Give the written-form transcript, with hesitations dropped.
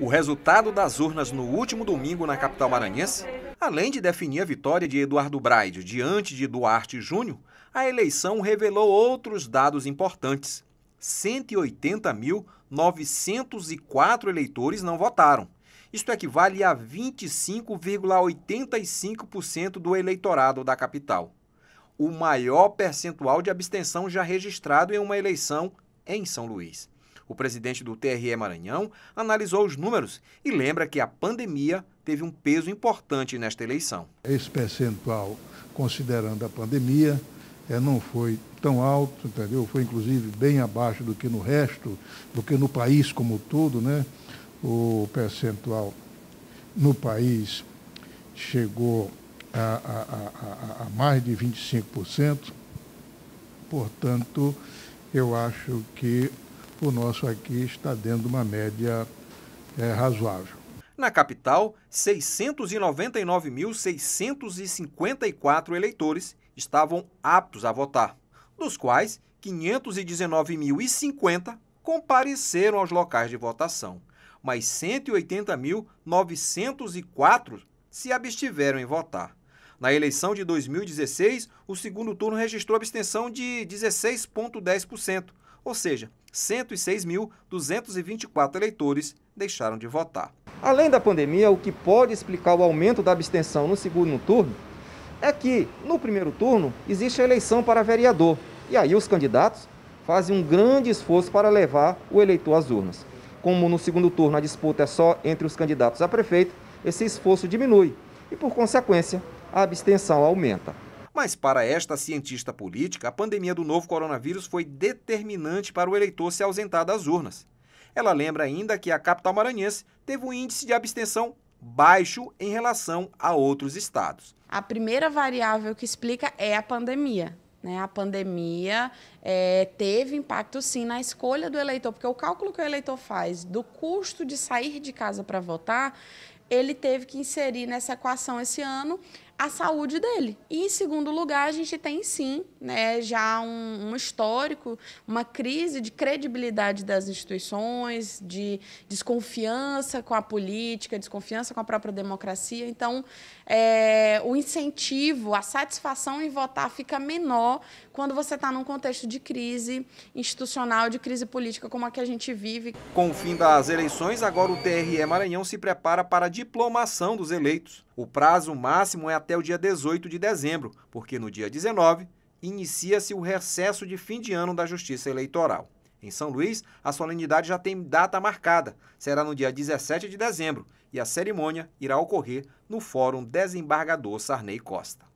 O resultado das urnas no último domingo na capital maranhense, além de definir a vitória de Eduardo Braide diante de Duarte Júnior, a eleição revelou outros dados importantes. 180.904 eleitores não votaram. Isto equivale a 25,85% do eleitorado da capital. O maior percentual de abstenção já registrado em uma eleição em São Luís. O presidente do TRE Maranhão analisou os números e lembra que a pandemia teve um peso importante nesta eleição. Esse percentual, considerando a pandemia, não foi tão alto, entendeu? Foi inclusive bem abaixo do que no resto, do que no país como um todo, né? O percentual no país chegou a mais de 25%, portanto, eu acho que o nosso aqui está dentro de uma média razoável. Na capital, 699.654 eleitores estavam aptos a votar, dos quais 519.050 compareceram aos locais de votação, mas 180.904 se abstiveram em votar. Na eleição de 2016, o segundo turno registrou abstenção de 16,10%, ou seja, 106.224 eleitores deixaram de votar. Além da pandemia, o que pode explicar o aumento da abstenção no segundo turno é que, no primeiro turno, existe a eleição para vereador. E aí os candidatos fazem um grande esforço para levar o eleitor às urnas. Como no segundo turno a disputa é só entre os candidatos a prefeito, esse esforço diminui e, por consequência, a abstenção aumenta. Mas para esta cientista política, a pandemia do novo coronavírus foi determinante para o eleitor se ausentar das urnas. Ela lembra ainda que a capital maranhense teve um índice de abstenção baixo em relação a outros estados. A primeira variável que explica é a pandemia. A pandemia teve impacto, sim, na escolha do eleitor, porque o cálculo que o eleitor faz do custo de sair de casa para votar, ele teve que inserir nessa equação esse ano a saúde dele. E, em segundo lugar, a gente tem, sim, já um histórico, uma crise de credibilidade das instituições, de desconfiança com a política, desconfiança com a própria democracia. Então, o incentivo, a satisfação em votar fica menor quando você está num contexto de crise institucional, de crise política como a que a gente vive. Com o fim das eleições, agora o TRE Maranhão se prepara para a diplomação dos eleitos. O prazo máximo é até o dia 18 de dezembro, porque no dia 19 inicia-se o recesso de fim de ano da Justiça Eleitoral. Em São Luís, a solenidade já tem data marcada, será no dia 17 de dezembro, e a cerimônia irá ocorrer no Fórum Desembargador Sarney Costa.